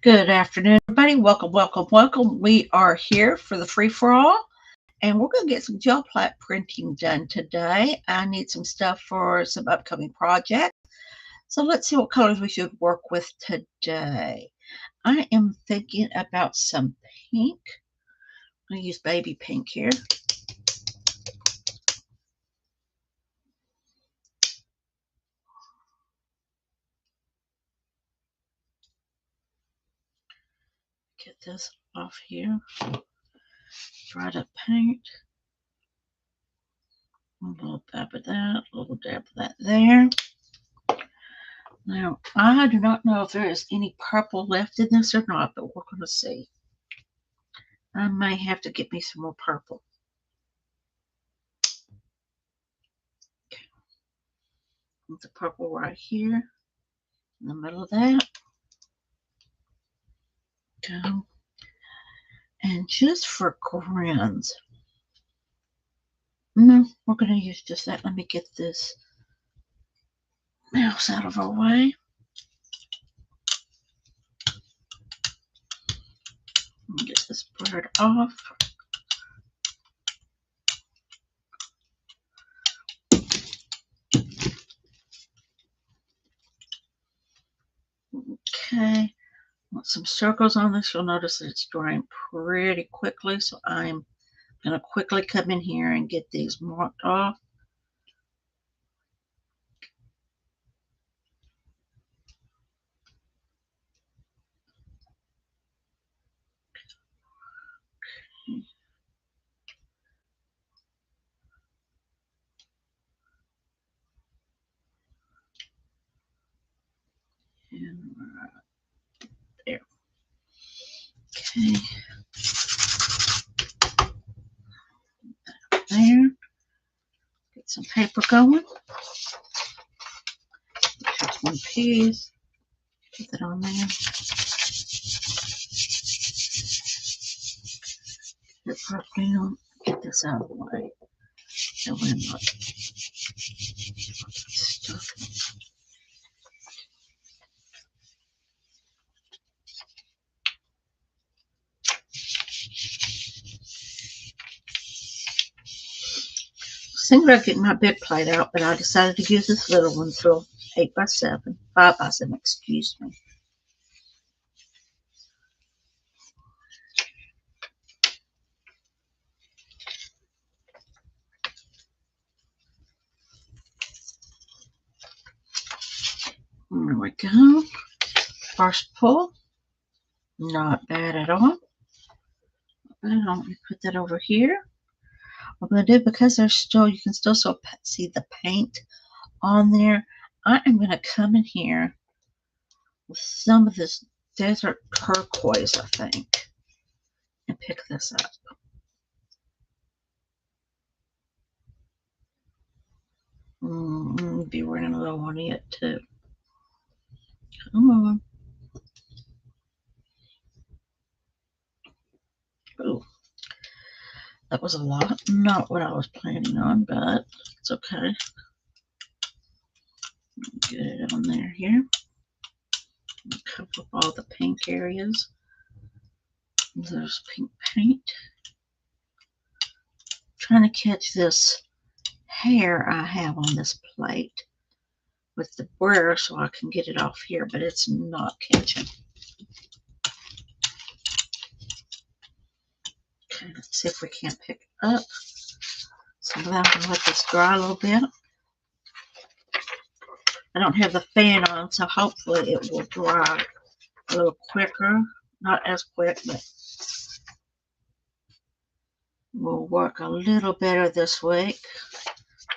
Good afternoon, everybody. Welcome, welcome, welcome. We are here for the free-for-all, and we're going to get some gel plat printing done today. I need some stuff for some upcoming projects. So let's see what colors we should work with today. I am thinking about some pink. I'm going to use baby pink here. Get this off here. Dried up paint. A little dab of that, a little dab of that there. Now, I do not know if there is any purple left in this or not, but we're going to see. I may have to get me some more purple. Okay. Put the purple right here in the middle of that. Go. And just for grins, no, we're going to use just that. Let me get this mouse out of our way. Get this bird off. Okay, want some circles on this. You'll notice that it's drying pretty quickly, so I'm going to quickly come in here and get these marked off. And right there. Okay. There. Get some paper going. Just one piece. Put that on there. Get it down. Get this out of the way. So we're not stuck. Thinking about getting my big plate out, but I decided to use this little one, so 8x7, 5x7, excuse me. There we go. First pull, not bad at all. And let me put that over here. What I'm going to do, because there's still, you can still see the paint on there, I am going to come in here with some of this desert turquoise, I think, and pick this up. Be running low on it too. Come on. Ooh. That was a lot. Not what I was planning on, but it's okay. Get it on there here. Cover up all the pink areas. There's pink paint. Trying to catch this hair I have on this plate with the Breairs so I can get it off here, but it's not catching. Okay, let's see if we can't pick it up. So I'm going to let this dry a little bit. I don't have the fan on, so hopefully it will dry a little quicker. Not as quick, but will work a little better this week.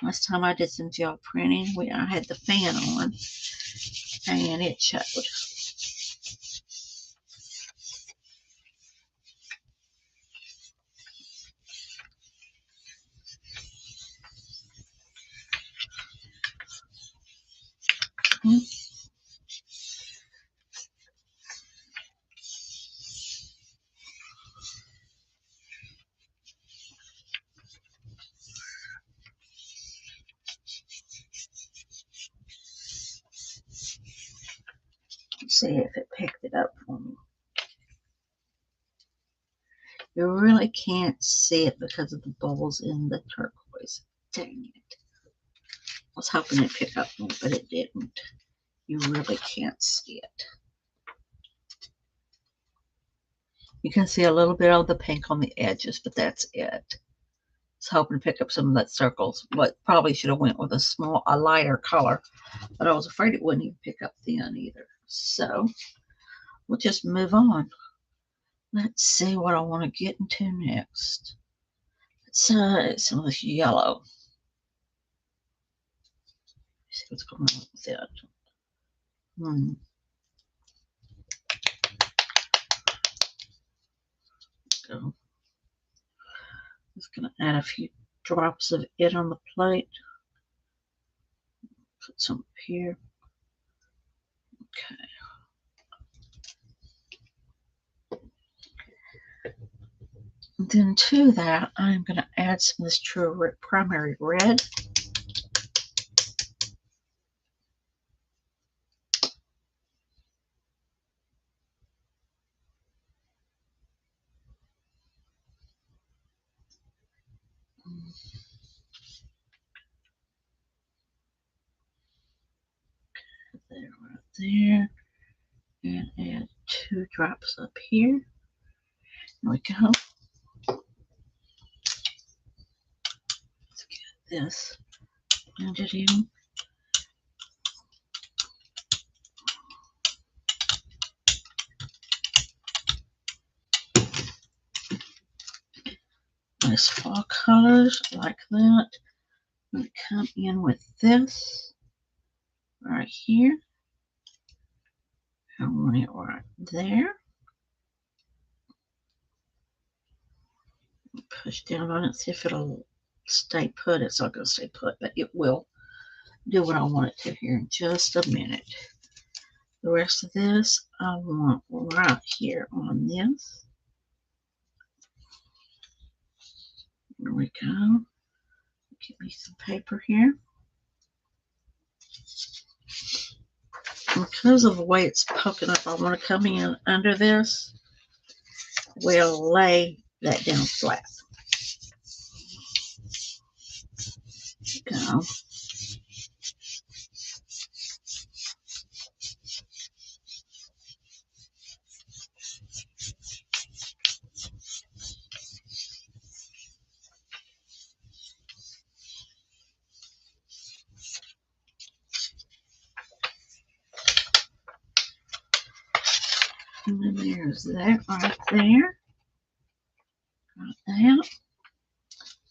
Last time I did some gel printing, I had the fan on, and it showed. Let's see if it picked it up for me. You really can't see it because of the bubbles in the turquoise. Dang it. I was hoping it'd pick up more, but it didn't. You really can't see it. You can see a little bit of the pink on the edges, but that's it. I was hoping to pick up some of that circles, but probably should have went with a lighter color, but I was afraid it wouldn't even pick up then either. So we'll just move on. Let's see what I want to get into next. Let's some of this yellow. See what's going on with it. Go. Just gonna add a few drops of it on the plate. Put some up here. Okay. And then to that, I'm gonna add some of this true primary red. There, right there. And add 2 drops up here. There we go. Let's get this blended in. Nice fall colors like that. I'm going to come in with this right here. I want it right there. Push down on it, see if it'll stay put. It's not going to stay put, but it will do what I want it to here in just a minute. The rest of this I want right here on this. There we go. Give me some paper here. Because of the way it's poking up, I want to come in under this. We'll lay that down flat. Go. And then there's that right there. Like that.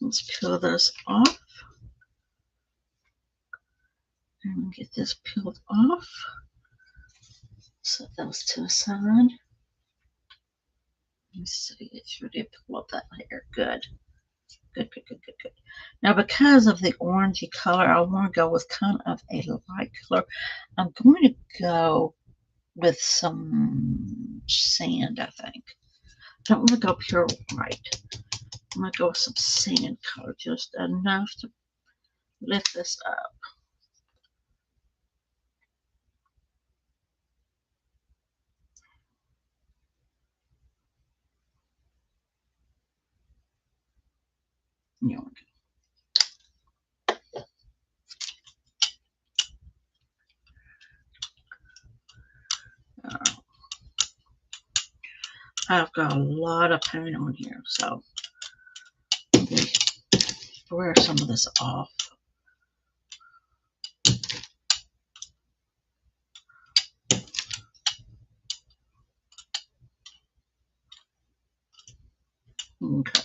Let's peel this off. And get this peeled off. Set those to the side. Let me see. It sure did pull up that hair. Good. Good, good, good, good, good. Now, because of the orangey color, I want to go with kind of a light color. I'm going to go with some sand, I think. I don't want to go pure white. I'm going to go with some sand color, just enough to lift this up. There we go. I've got a lot of paint on here, so wear some of this off. Okay.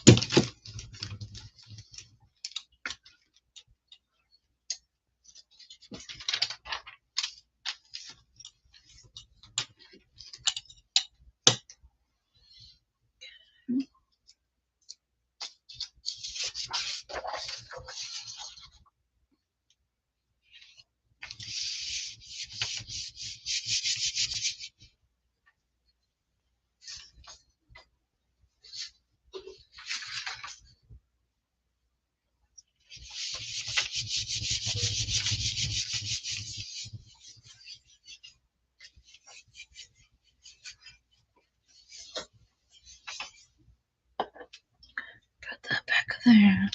there.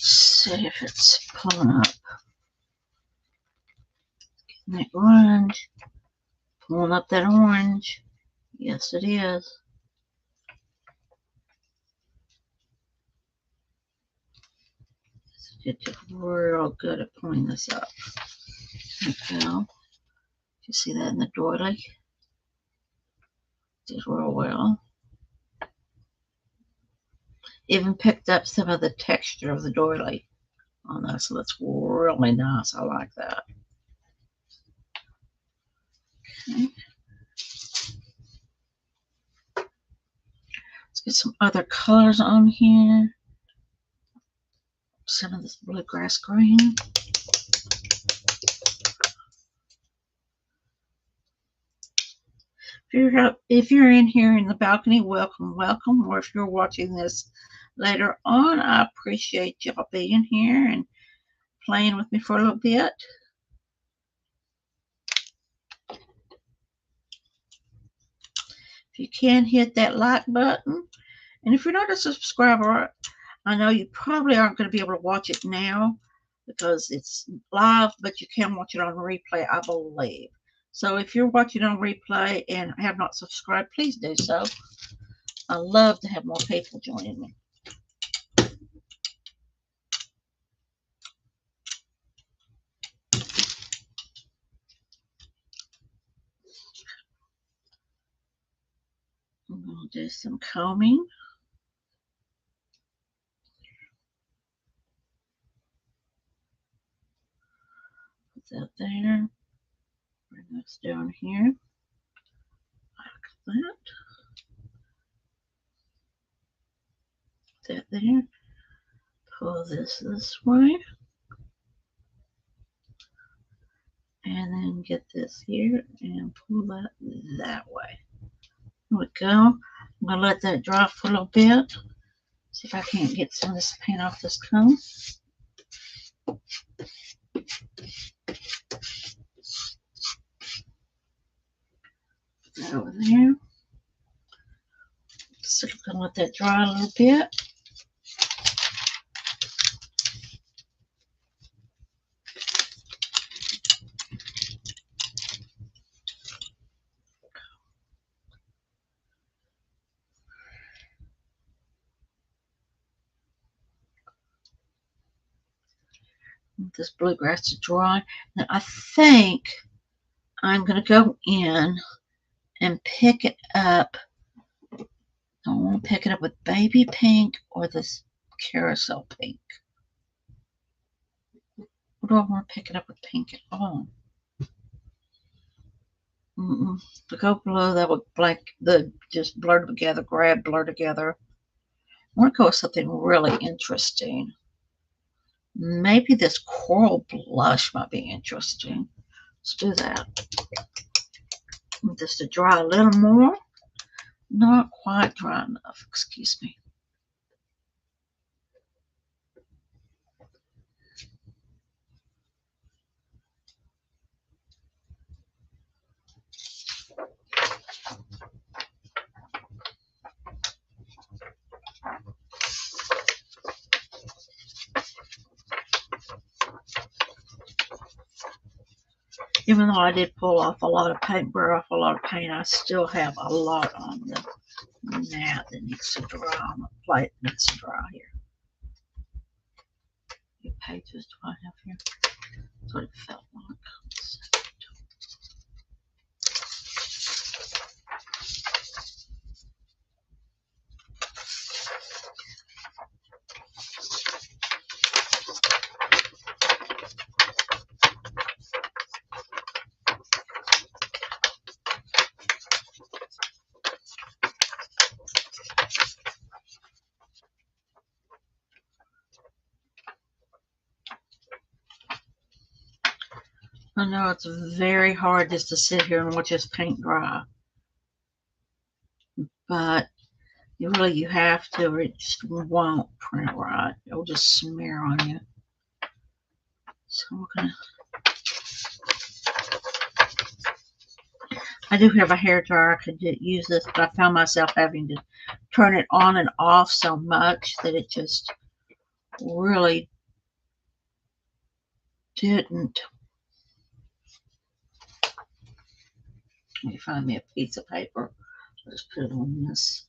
See if it's pulling up. That orange. Pulling up that orange. Yes, it is. Get real good at pulling this up. There we go. You see that in the doily? Did real well. Even picked up some of the texture of the doily on this, so that's really nice. I like that. Okay. Let's get some other colors on here. Some of this bluegrass green. If you're in here in the balcony, welcome, welcome. Or if you're watching this later on, I appreciate y'all being here and playing with me for a little bit. If you can, hit that like button. And if you're not a subscriber, I know you probably aren't going to be able to watch it now because it's live, but you can watch it on replay, I believe. So if you're watching on replay and have not subscribed, please do so. I love to have more people joining me. I'm going to do some combing. Put that there. Bring this down here. Like that. Put that there. Pull this way. And then get this here and pull that way. There we go. I'm going to let that dry for a little bit. See if I can't get some of this paint off this comb. Put that over there. So I'm going to let that dry a little bit. This bluegrass to dry. Now I think I'm going to go in and pick it up. I want to pick it up with baby pink or this carousel pink. Or do I want to pick it up with pink at all? To go below that would just blur together, blur together. I want to go with something really interesting. Maybe this coral blush might be interesting. Let's do that. Just to dry a little more. Not quite dry enough, excuse me. Even though I did pull off a lot of paint, burr off a lot of paint, I still have a lot on the mat that needs to dry on the plate that needs to dry here. How many pages do I have here? That's what it felt like. I know it's very hard just to sit here and watch this paint dry, but you have to, or it just won't print right. It'll just smear on you. So we're gonna. I do have a hair dryer. I could use this, but I found myself having to turn it on and off so much that it just really didn't. Let me find me a piece of paper. Let's put it on this.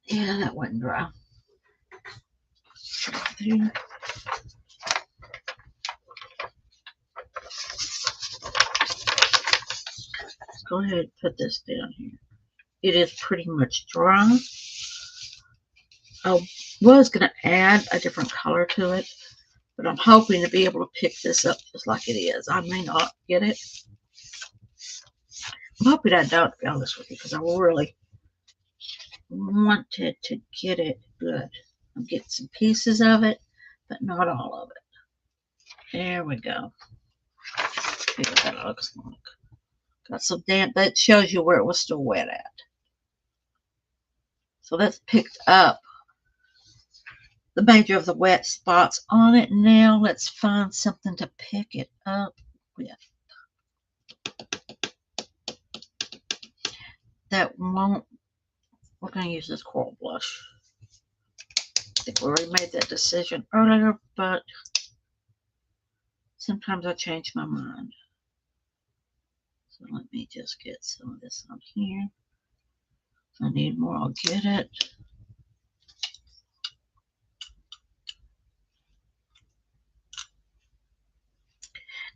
Yeah, that wasn't dry. There. Let's go ahead and put this down here. It is pretty much dry. I was going to add a different color to it, but I'm hoping to be able to pick this up just like it is. I may not get it. I'm hoping I don't, to be honest with you, because I really wanted to get it good. I'm getting some pieces of it, but not all of it. There we go. See what that looks like. Got some damp. That shows you where it was still wet at. So that's picked up the major of the wet spots on it. Now let's find something to pick it up with. That won't. We're going to use this coral blush. I think we already made that decision earlier, but sometimes I change my mind. So let me just get some of this on here. If I need more, I'll get it.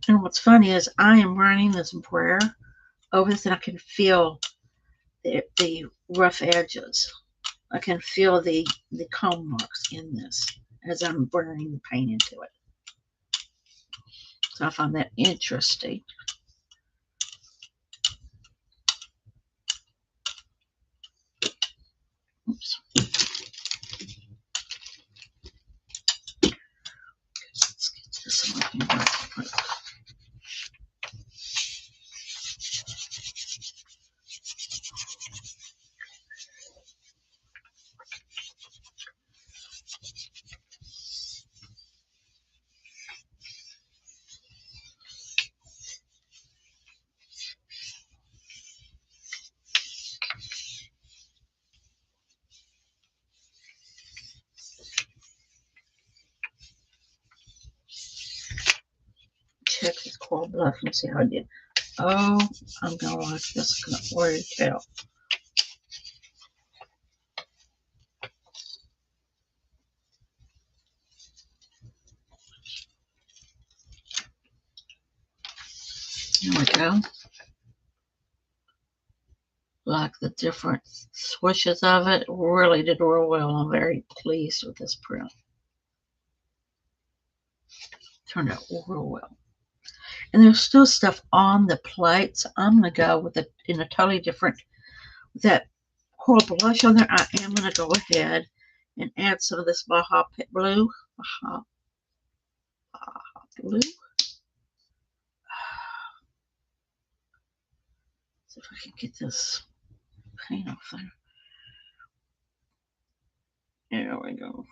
And what's funny is I am running this brayer over this and I can feel the rough edges. I can feel the comb marks in this as I'm burning the paint into it. So I find that interesting. Oops. Let's get this on here. Check this coral blush and see how I did. Oh, I'm gonna like this. I'm gonna worry about. Here we go. Like the different swishes of it, really did real well. I'm very pleased with this print. Turned out real well. And there's still stuff on the plate, so I'm going to go with it in a totally different, with that coral blush on there. I am going to go ahead and add some of this Baja Blue. Baja Blue. See if I can get this paint off there. There we go.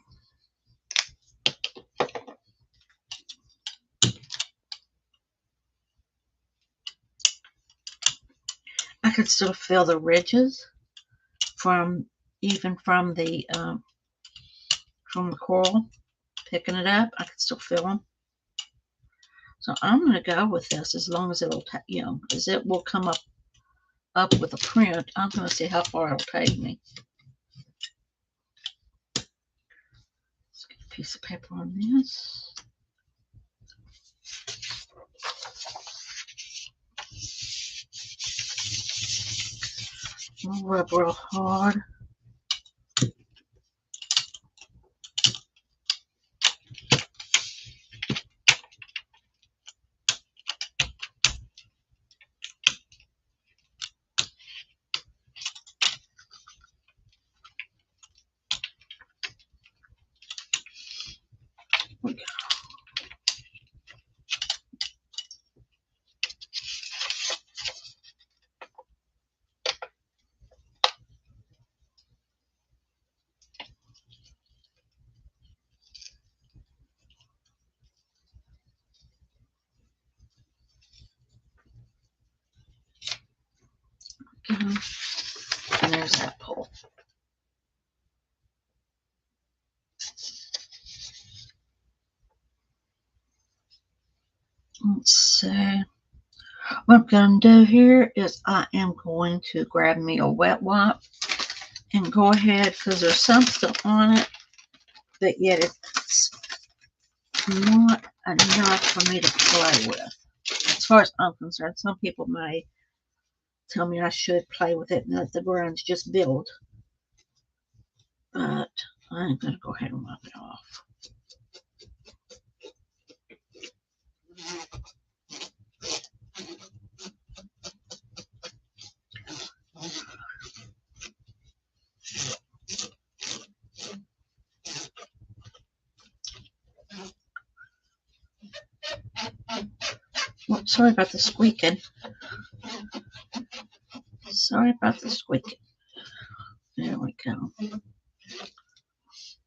I could still feel the ridges from the coral, picking it up. I could still feel them. So I'm going to go with this as long as it'll, as it will come up with a print. I'm going to see how far it'll take me. Let's get a piece of paper on this. I'll rub real hard. We go. And there's that pole. see. What I'm going to do here is I am going to grab me a wet wipe and go ahead, because there's some still on it, but yet it's not enough for me to play with. As far as I'm concerned, some people may tell me I should play with it and let the browns just build. But I'm going to go ahead and wipe it off. Oh, sorry about the squeaking. Sorry about the squeaking. There we go.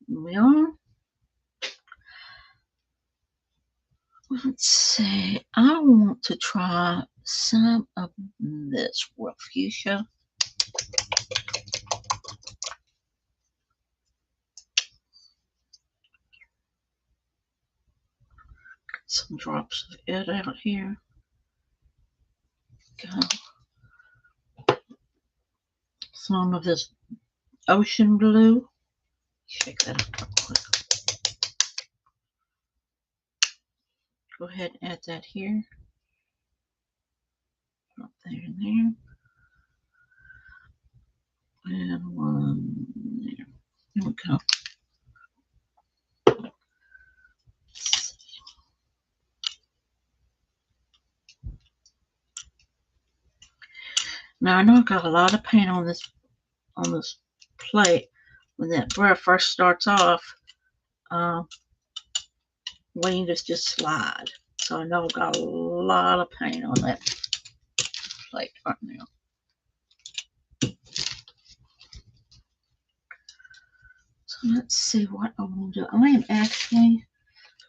We are. Let's see. I want to try some of this rough fuchsia. Some drops of it out here. Go. Some of this ocean blue. Shake that up real quick. Go ahead and add that here. Up there and there. And one there. There we go. Now I know I've got a lot of paint on this plate. When that Breairs first starts off, wings just slide. So I know I've got a lot of paint on that plate right now. So let's see what I want to do. I am actually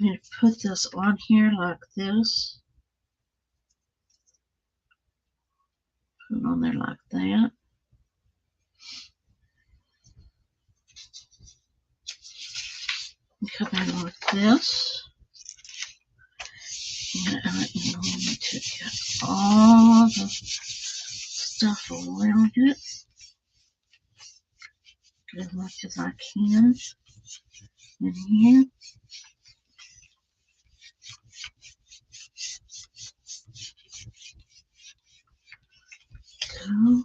going to put this on here like this. Put it on there like that. Come in like this. And I am going to get all the stuff around it as much as I can in here. Go.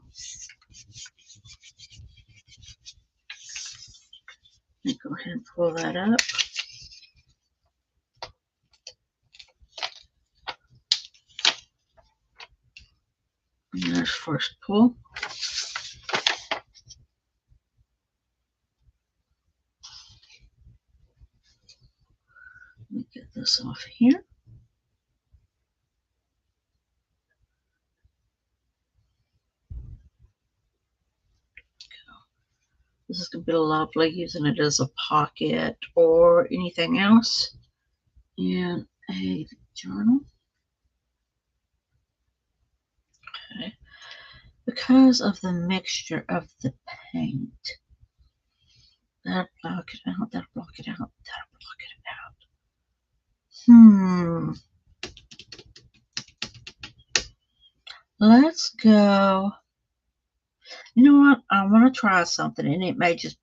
And go ahead and pull that up. And there's first pull. Let me get this off here. This is going to be lovely using it as a pocket or anything else in a journal. Okay. Because of the mixture of the paint, that'll block it out, that'll block it out, that'll block it out. Let's go. You know what? I want to try something, and it may just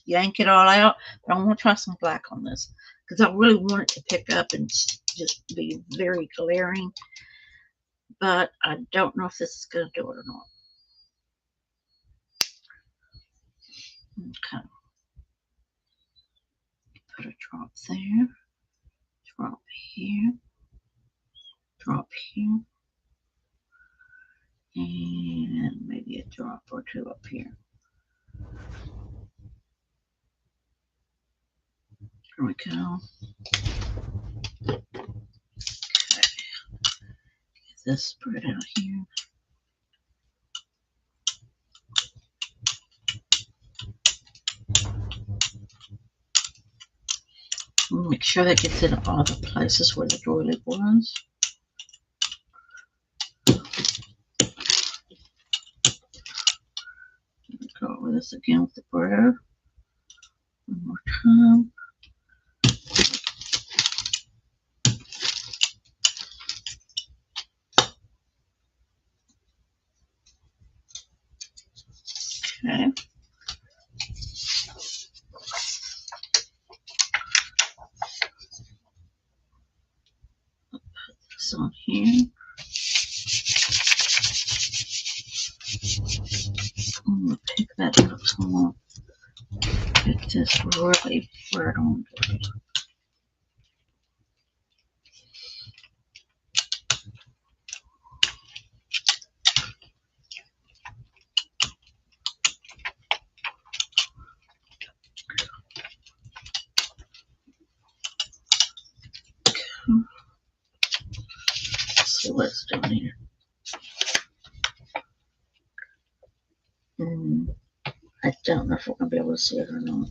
yank it all out, but I want to try some black on this because I really want it to pick up and just be very glaring, but I don't know if this is going to do it or not. Okay. Put a drop there, drop here, drop here, and maybe a drop or two up here. There we go. Okay. Get this spread out here. Make sure that gets in all the places where the doily was. Go over this again with the Breairs. One more time. Okay. This on here. I'm going to pick that up some more. It just really burnt on it. Let's see what's doing here. I don't know if we're going to be able to see it or not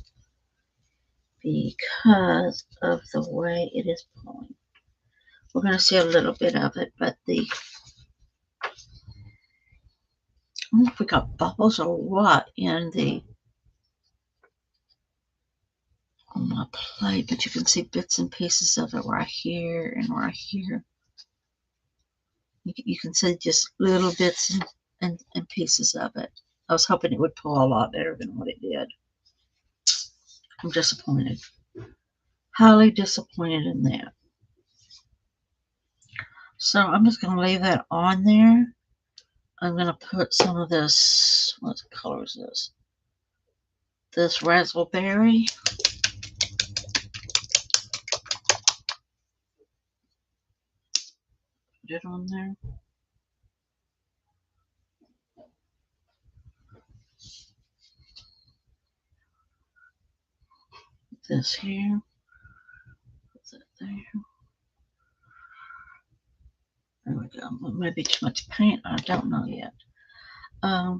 because of the way it is pulling. We're going to see a little bit of it, but I don't know if we got bubbles or what on my plate, but you can see bits and pieces of it right here and right here. You can see just little bits and pieces of it. I was hoping it would pull a lot better than what it did. I'm disappointed. Highly disappointed in that. So I'm just going to leave that on there. I'm going to put some of this, what color is this? This raspberry. Put it on there. This here. Put that there. There we go. Maybe too much paint. I don't know yet. I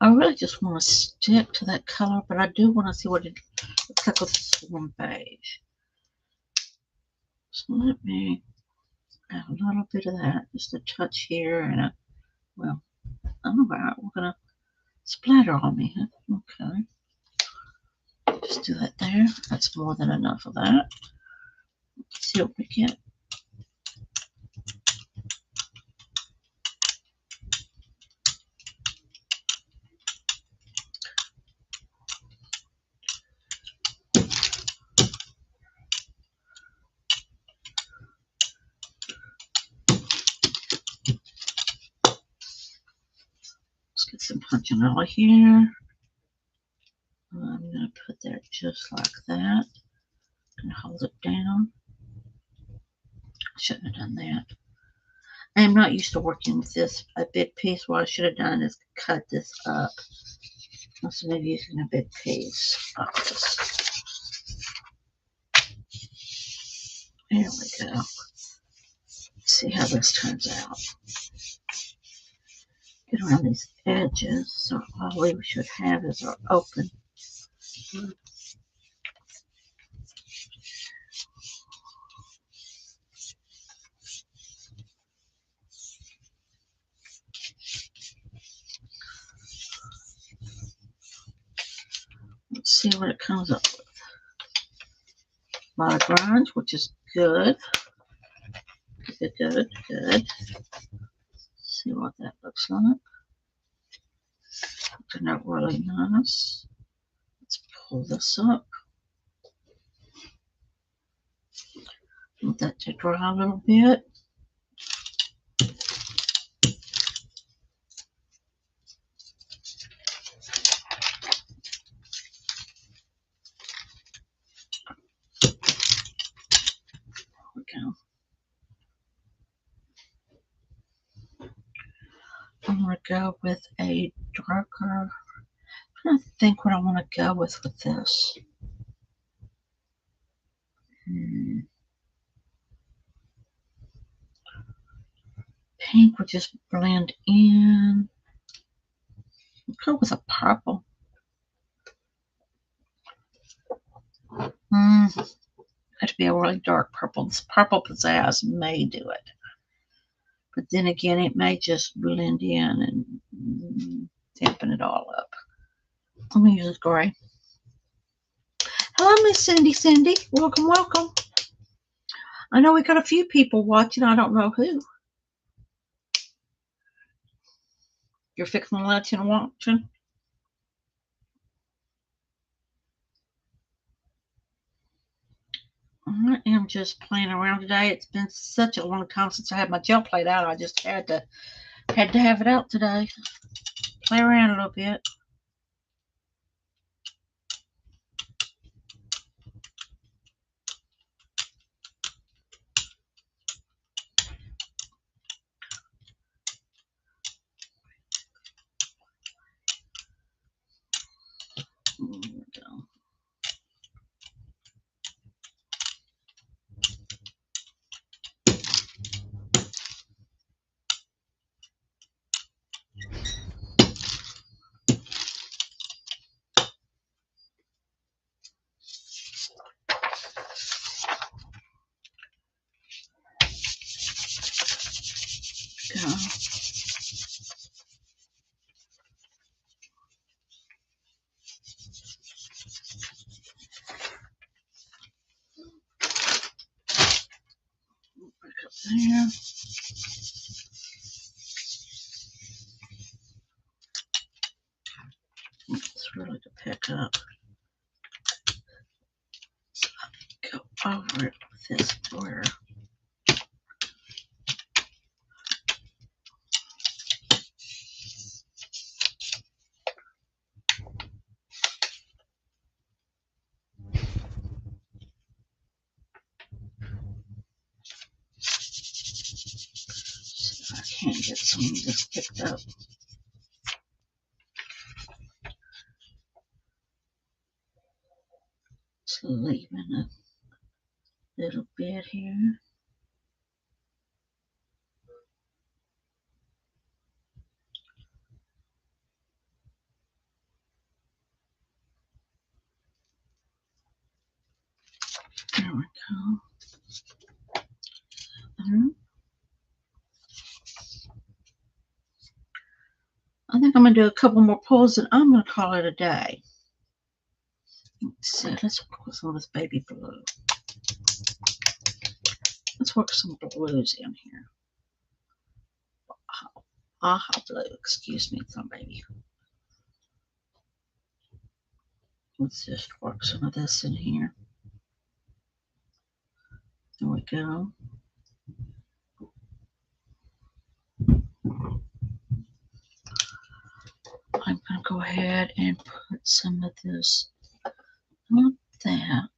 really just want to stick to that color, but I do want to see what it looks like with this warm beige. So let me add a little bit of that, just a touch here, and well, all right, we're gonna splatter on me. Okay, just do that there. That's more than enough of that. Let's see what we get. Let's get some punchinella here. I'm going to put that just like that. And hold it down. Shouldn't have done that. I am not used to working with this a big piece. What I should have done is cut this up. Instead of using a big piece. There we go. Let's see how this turns out. Get around these edges, so all we should have is our open. Let's see what it comes up with. A lot of grinds, which is good. Good. See what that looks like. Looking out really nice. Let's pull this up. Want that to dry a little bit. There we go. I'm going to go with a darker. I'm trying to think what I want to go with this. Pink would just blend in. I'll go with a purple. That'd be a really dark purple. This purple pizzazz may do it. But then again, it may just blend in and dampen it all up. Let me use this gray. Hello, Miss Cindy. Welcome. I know we got a few people watching. I don't know who. You're fixing lunch and watching? I am just playing around today. It's been such a long time since I had my gel plate out. I just had to have it out today. Play around a little bit. There we go. There. It's really to pick up. Go over it with this border. So I can't get some of this picked up. Just leaving a little bit here. There we go. I think I'm going to do a couple more pulls and I'm going to call it a day. Let's see. Let's work with some of this baby blue. Let's work some blues in here. Aha blue. Excuse me, some baby. Let's just work some of this in here. There we go. I'm going to go ahead and put some of this, not that.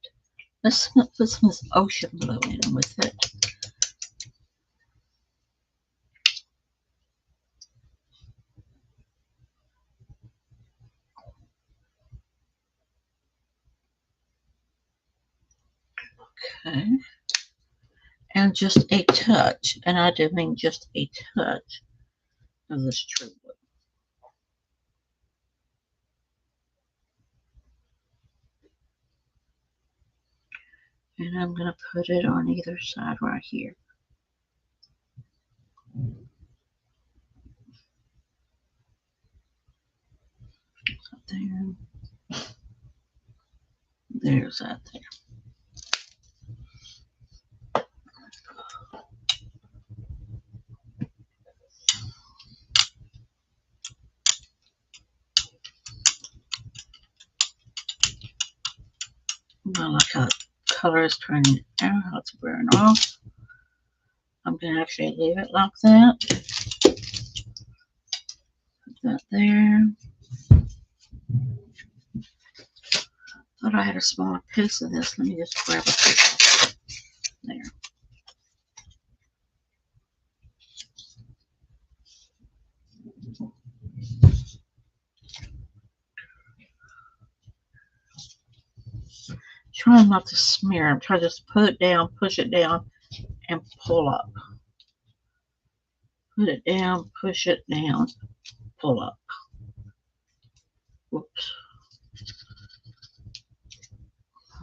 Let's put some of this ocean blue in with it. Okay. And just a touch, and I do mean just a touch of this true blue. And I'm going to put it on either side right here. So there. There's that there. I like how the color is turning out, how it's wearing off. I'm going to actually leave it like that. Put that there. Thought I had a smaller piece of this. Let me just grab a piece there. Trying not to smear. I'm trying to just put it down, push it down, and pull up. Put it down, push it down, pull up. Whoops.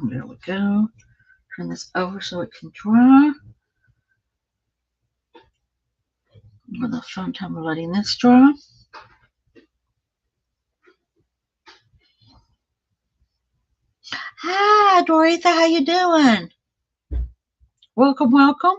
There we go. Turn this over so it can dry. With a fun time of letting this dry. Hi, Doretha, how you doing? Welcome, welcome.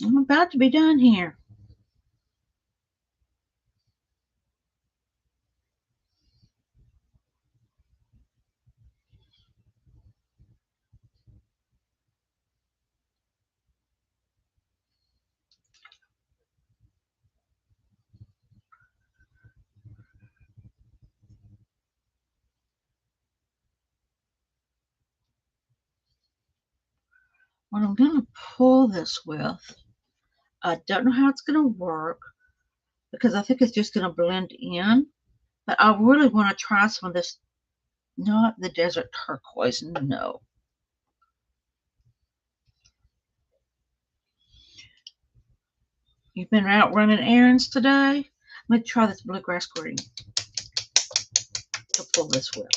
I'm about to be done here. What I'm going to pull this with, I don't know how it's going to work because I think it's just going to blend in. But I really want to try some of this, not the desert turquoise, no. You've been out running errands today? Let me try this bluegrass green to pull this with.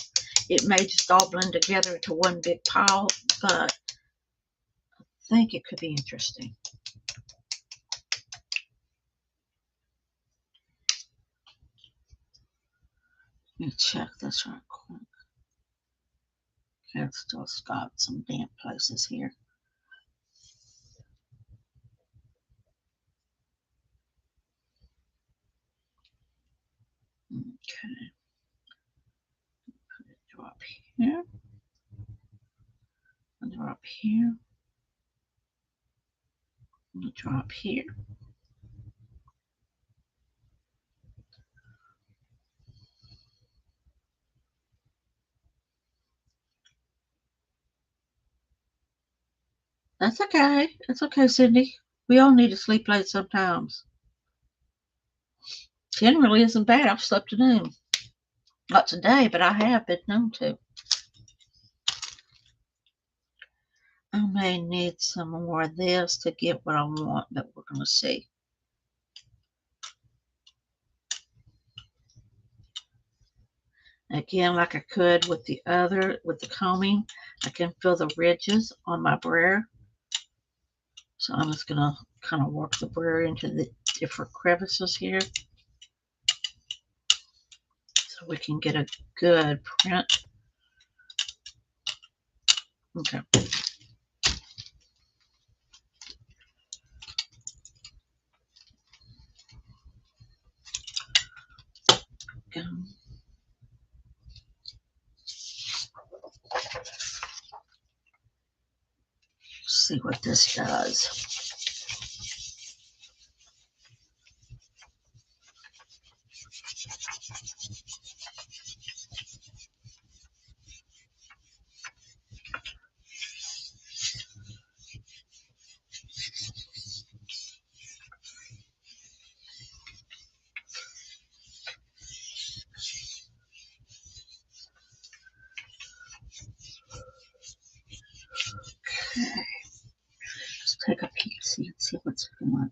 It may just all blend together into one big pile, but I think it could be interesting. Let me check this right quick. Okay, it's still got some damp places here. Okay. Put it drop here. And drop here. And drop here. That's okay. That's okay, Cindy. We all need to sleep late sometimes. 10 really isn't bad. I've slept to noon. Not today, but I have been known to. I may need some more of this to get what I want, but we're going to see. Again, like I could with the combing, I can feel the ridges on my brayer. So I'm just going to kind of work the brayer into the different crevices here so we can get a good print. Okay. Go. See what this does. Okay. Let's take a peek, see what it's looking like.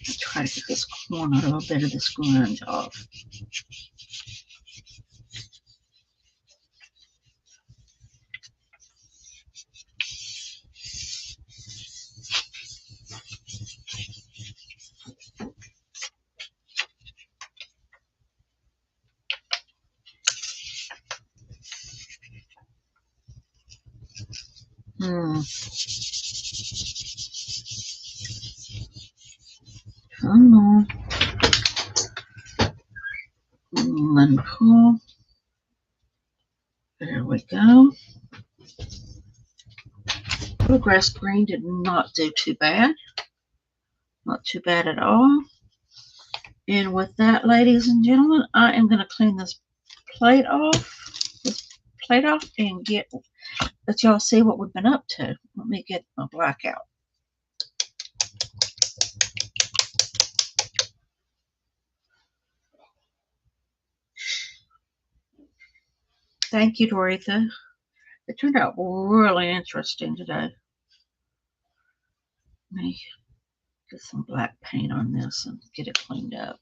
I'll try to get this corner, a little bit of this grunge off. Come on. And pull. There we go. Bluegrass green did not do too bad. Not too bad at all. And with that, ladies and gentlemen, I am going to clean this plate off. And let y'all see what we've been up to. Let me get my black out. Thank you, Doretha. It turned out really interesting today. Let me get some black paint on this and get it cleaned up.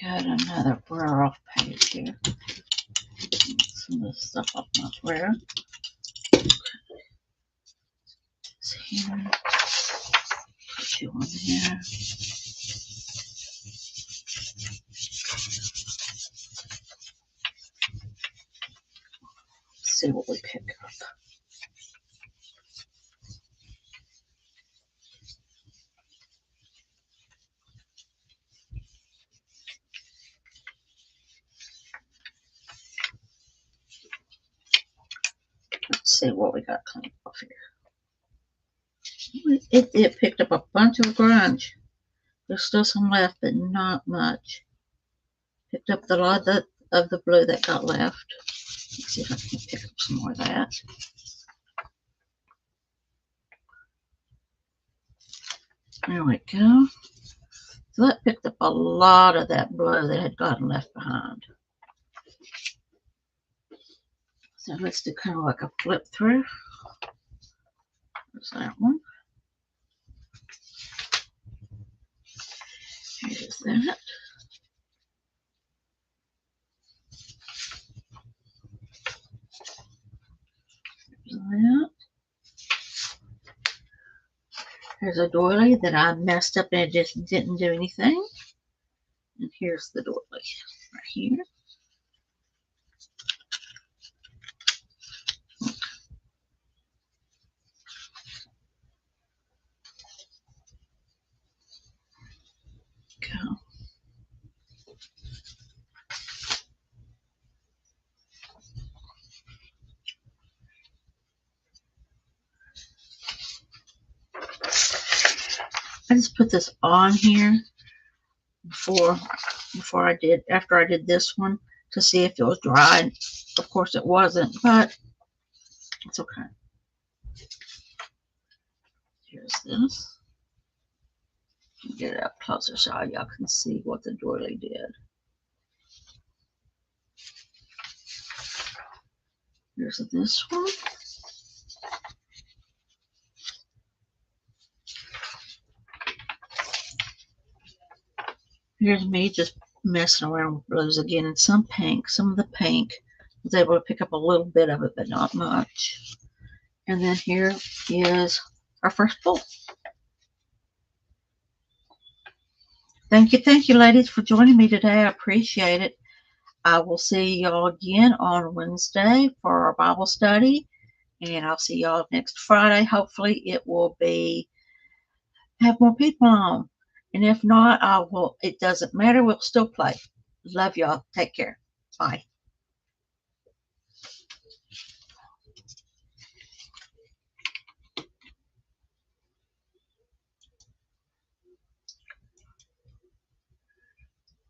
got another Breairs off page here. Some of the stuff off my Breairs. It's here. Put you on here. Let's see what we pick up. Let's see what we got cleaned off here. It picked up a bunch of grunge. There's still some left, but not much. Picked up the lot of the blue that got left. Let's see if I can pick up some more of that. There we go. So that picked up a lot of that blue that had gotten left behind. So let's do kind of like a flip through. There's that one. Here's that. There's that. Here's a doily that I messed up and it just didn't do anything. And here's the doily right here. Go. I just put this on here after I did this one to see if it was dry. And of course it wasn't, but it's okay. Here's this. Get it up closer so y'all can see what the doily did. Here's this one. Here's me just messing around with blues again, and some pink. Some of the pink I was able to pick up a little bit of it, but not much. And then here is our first pull. Thank you, ladies, for joining me today. I appreciate it. I will see y'all again on Wednesday for our Bible study, and I'll see y'all next Friday. Hopefully, it will have more people on. And if not, I will. It doesn't matter. We'll still play. Love y'all. Take care. Bye.